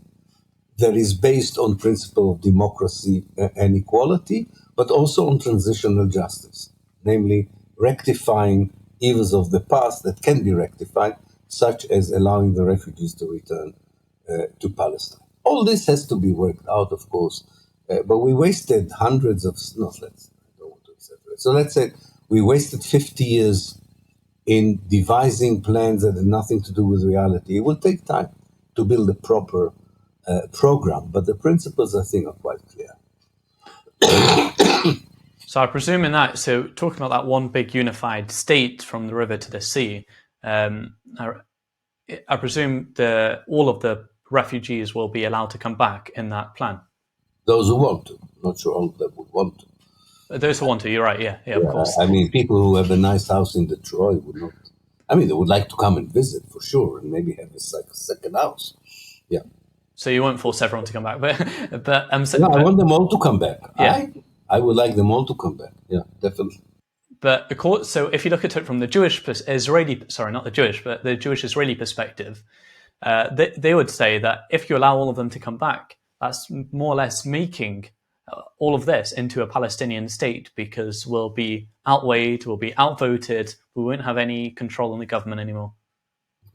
that is based on principle of democracy and equality, but also on transitional justice, namely rectifying evils of the past that can be rectified, such as allowing the refugees to return to Palestine. All this has to be worked out, of course, but we wasted hundreds of, no, I don't want to exaggerate. So let's say we wasted 50 years in devising plans that had nothing to do with reality. It will take time to build a proper program, but the principles, I think, are quite clear. So I presume in that, so talking about that one big unified state from the river to the sea, I presume all of the refugees will be allowed to come back in that plan. Those who want to. Not sure all of them would want to. Those who want to, you're right, yeah, of course. I mean, people who have a nice house in Detroit would not. I mean, they would like to come and visit for sure, and maybe have a second house. Yeah. So you won't force everyone to come back, but I want them all to come back. Yeah. I would like them all to come back. Yeah, definitely. But so if you look at it from the the Jewish-Israeli perspective, they would say that if you allow all of them to come back, that's more or less making all of this into a Palestinian state, because we'll be outweighed, we'll be outvoted, we won't have any control on the government anymore.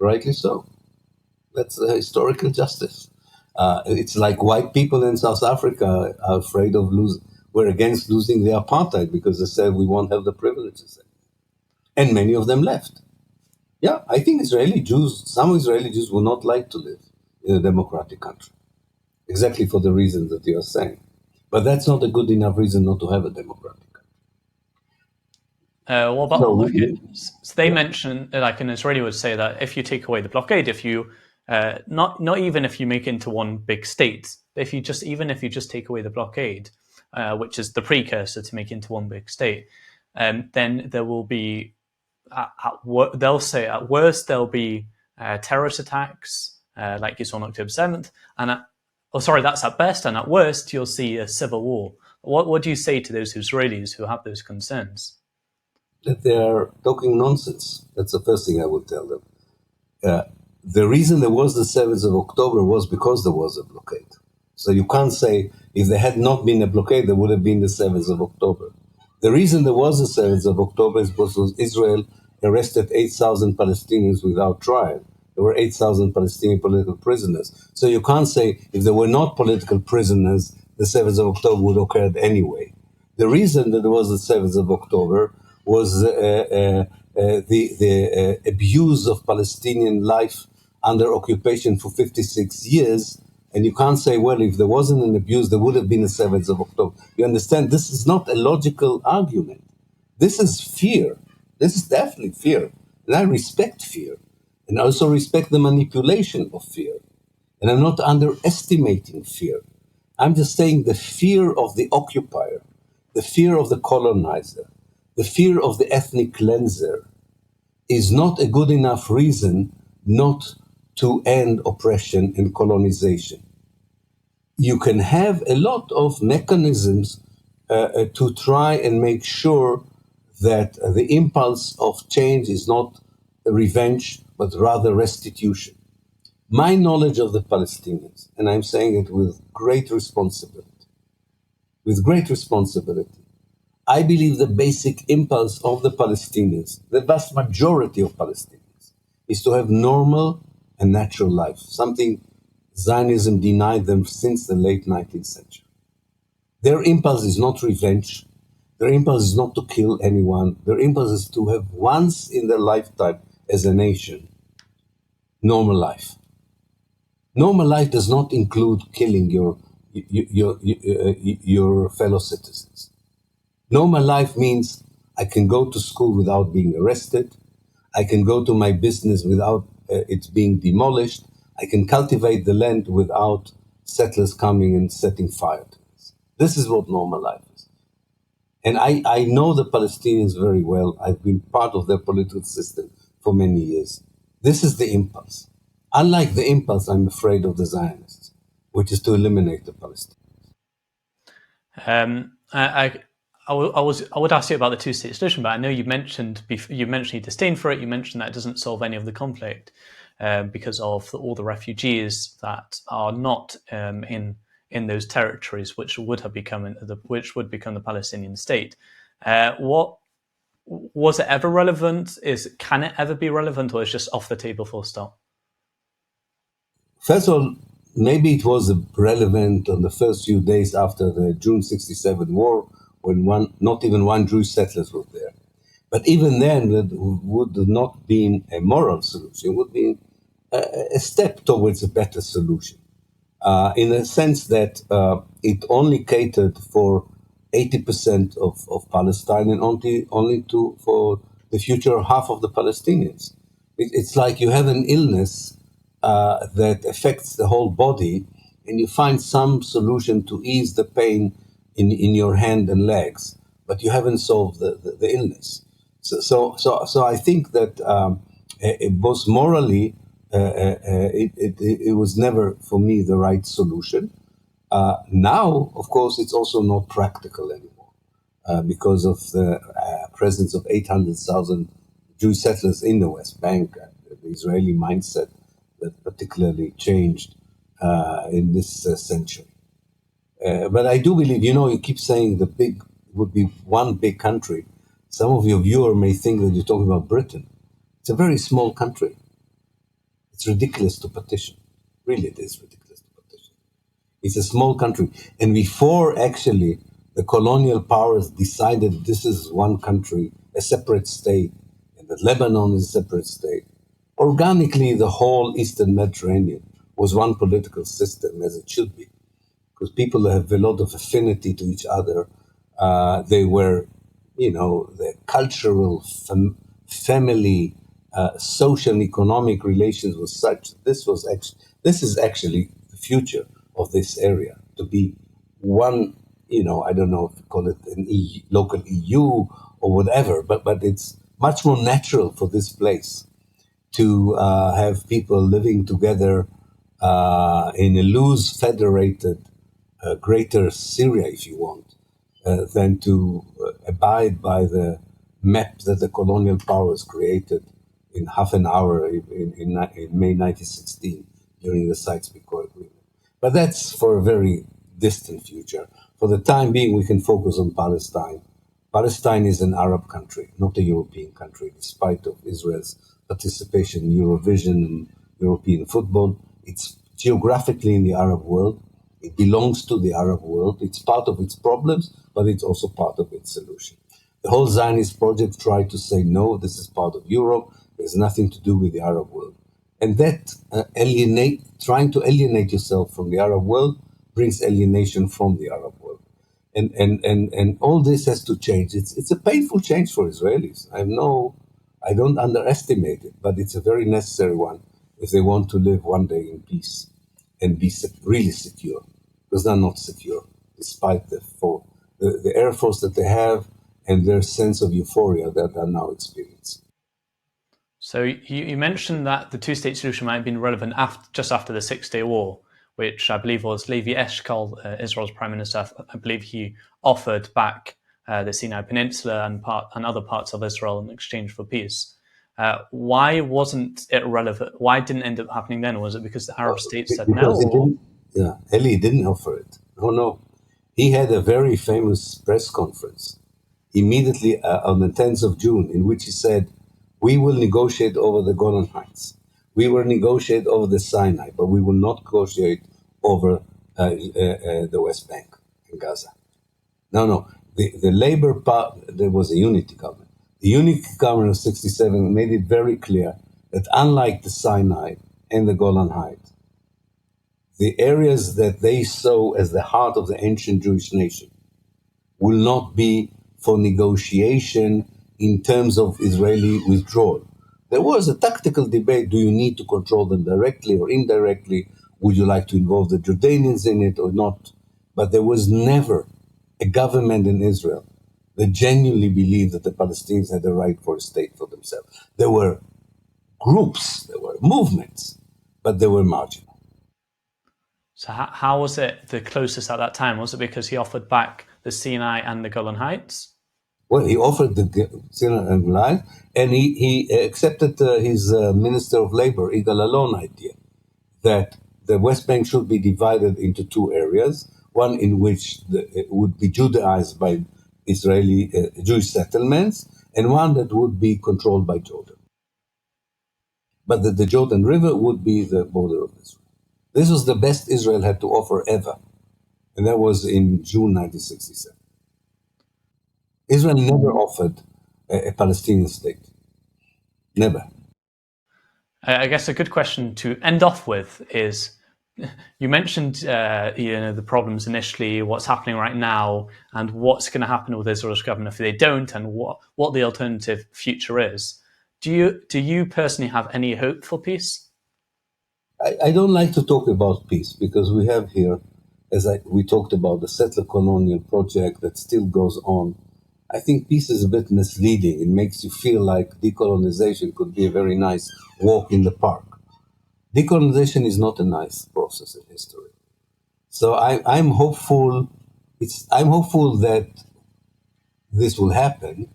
Rightly so. That's historical justice. It's like white people in South Africa are afraid of were against losing the apartheid because they said we won't have the privileges. And many of them left. Yeah, I think some Israeli Jews will not like to live in a democratic country, exactly for the reasons that you are saying. But that's not a good enough reason not to have a democratic country. So they mention, like an Israeli would say, that if you take away the blockade, if you not even if you make it into one big state, but if you just take away the blockade, which is the precursor to make it into one big state, then there will be they'll say at worst there'll be terrorist attacks like you saw on October 7th, and that's at best, and at worst you'll see a civil war. What do you say to those Israelis who have those concerns? That they are talking nonsense. That's the first thing I would tell them. The reason there was the 7th of October was because there was a blockade. So you can't say if there had not been a blockade, there would have been the 7th of October. The reason there was the 7th of October is because Israel arrested 8,000 Palestinians without trial. There were 8,000 Palestinian political prisoners. So you can't say if there were not political prisoners, the 7th of October would have occurred anyway. The reason that there was the 7th of October was the abuse of Palestinian life under occupation for 56 years. And you can't say, well, if there wasn't an abuse, there would have been a 7th of October. You understand? This is not a logical argument. This is fear. This is definitely fear. And I respect fear. And I also respect the manipulation of fear. And I'm not underestimating fear. I'm just saying the fear of the occupier, the fear of the colonizer, the fear of the ethnic cleanser is not a good enough reason not to end oppression and colonization. You can have a lot of mechanisms to try and make sure that the impulse of change is not revenge, but rather restitution. My knowledge of the Palestinians, and I'm saying it with great responsibility, I believe the basic impulse of the Palestinians, the vast majority of Palestinians, is to have normal and natural life, something Zionism denied them since the late 19th century. Their impulse is not revenge. Their impulse is not to kill anyone. Their impulse is to have once in their lifetime as a nation, normal life. Normal life does not include killing your fellow citizens. Normal life means I can go to school without being arrested. I can go to my business without it being demolished. I can cultivate the land without settlers coming and setting fire to it. This is what normal life is. And I know the Palestinians very well. I've been part of their political system for many years. This is the impulse. Unlike the impulse, I'm afraid of the Zionists, which is to eliminate the Palestinians. I would ask you about the two-state solution, but I know you mentioned your disdain for it. You mentioned that it doesn't solve any of the conflict because of all the refugees that are not in those territories, which would become the Palestinian state. What was it ever relevant? Can it ever be relevant, or is it just off the table full stop? First of all, maybe it was relevant on the first few days after the June 67 war, when not even one Jewish settler was there. But even then, that would not be a moral solution. It would be a step towards a better solution, in the sense that it only catered for 80% of Palestine and only for the future half of the Palestinians. It's like you have an illness that affects the whole body, and you find some solution to ease the pain in your hand and legs, but you haven't solved the illness. So I think that both morally, it was never for me the right solution. Now, of course, it's also not practical anymore because of the presence of 800,000 Jewish settlers in the West Bank, the Israeli mindset that particularly changed in this century. But I do believe, you keep saying the big would be one big country. Some of your viewers may think that you're talking about Britain. It's a very small country. It's ridiculous to petition. Really, it is ridiculous to petition. It's a small country. And before actually the colonial powers decided this is one country, a separate state, and that Lebanon is a separate state, organically the whole Eastern Mediterranean was one political system, as it should be. Because people have a lot of affinity to each other. They were, the cultural family social and economic relations was such. This is actually the future of this area, to be one. I don't know if you call it an local EU or whatever, but it's much more natural for this place to have people living together in a loose, federated, greater Syria, if you want, than to abide by the map that the colonial powers created in half an hour in May 1916 during the Sykes-Picot Agreement. But that's for a very distant future. For the time being, we can focus on Palestine. Palestine is an Arab country, not a European country, despite of Israel's participation in Eurovision and European football. It's geographically in the Arab world. It belongs to the Arab world. It's part of its problems, but it's also part of its solution. The whole Zionist project tried to say, no, this is part of Europe. There's nothing to do with the Arab world. And that trying to alienate yourself from the Arab world brings alienation from the Arab world. And all this has to change. It's a painful change for Israelis. I don't underestimate it, but it's a very necessary one if they want to live one day in peace and be really secure, because they're not secure, despite the air force that they have and their sense of euphoria that they're now experiencing. So you mentioned that the two-state solution might have been relevant just after the Six-Day War, which I believe was Levi Eshkol, Israel's prime minister. I believe he offered back the Sinai Peninsula and other parts of Israel in exchange for peace. Why wasn't it relevant? Why didn't it end up happening then? Was it because the Arab states said no? Eli didn't offer it. No. He had a very famous press conference immediately on the 10th of June, in which he said, we will negotiate over the Golan Heights. We will negotiate over the Sinai, but we will not negotiate over the West Bank in Gaza. No. The Labour Party, there was a unity government. The unity government of 1967 made it very clear that unlike the Sinai and the Golan Heights, the areas that they saw as the heart of the ancient Jewish nation will not be for negotiation in terms of Israeli withdrawal. There was a tactical debate. Do you need to control them directly or indirectly? Would you like to involve the Jordanians in it or not? But there was never a government in Israel that genuinely believed that the Palestinians had the right for a state for themselves. There were groups, there were movements, but they were marginal. So how was it the closest at that time? Was it because he offered back the Sinai and the Golan Heights? Well, he offered the Sinai and Golan Heights, and he accepted his Minister of Labor, Yigal Allon, idea that the West Bank should be divided into two areas, one in which it would be Judaized by Israeli Jewish settlements, and one that would be controlled by Jordan. But that the Jordan River would be the border of Israel. This was the best Israel had to offer ever, and that was in June 1967. Israel never offered a Palestinian state. Never. I guess a good question to end off with is, you mentioned the problems initially, what's happening right now, and what's going to happen with Israel's government if they don't, and what the alternative future is. Do you personally have any hope for peace? I don't like to talk about peace because we have here, we talked about the settler colonial project that still goes on. I think peace is a bit misleading. It makes you feel like decolonization could be a very nice walk in the park. Decolonization is not a nice process in history. So I'm hopeful. I'm hopeful that this will happen.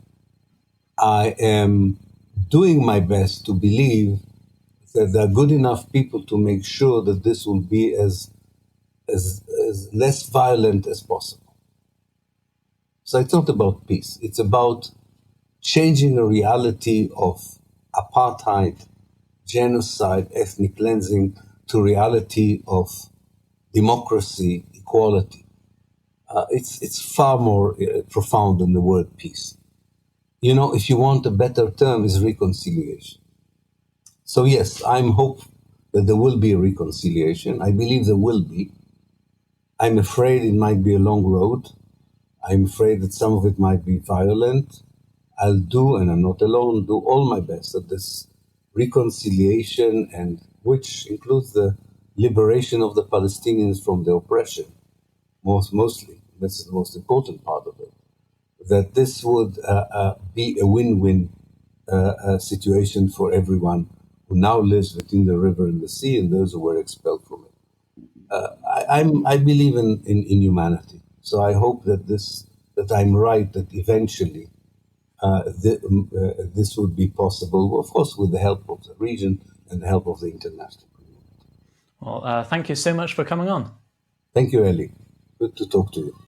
I am doing my best to believe that there are good enough people to make sure that this will be as less violent as possible. So it's not about peace. It's about changing the reality of apartheid, genocide, ethnic cleansing to reality of democracy, equality. It's far more profound than the word peace. If you want a better term, is reconciliation. So yes, I'm hopeful that there will be a reconciliation. I believe there will be. I'm afraid it might be a long road. I'm afraid that some of it might be violent. I'll do, and I'm not alone, do all my best that this reconciliation, and which includes the liberation of the Palestinians from the oppression, mostly. That's the most important part of it. That this would be a win-win situation for everyone who now lives between the river and the sea and those who were expelled from it. I believe in humanity, so I hope that I'm right, that eventually this would be possible, of course, with the help of the region and the help of the international community. Well, thank you so much for coming on. Thank you, Eli. Good to talk to you.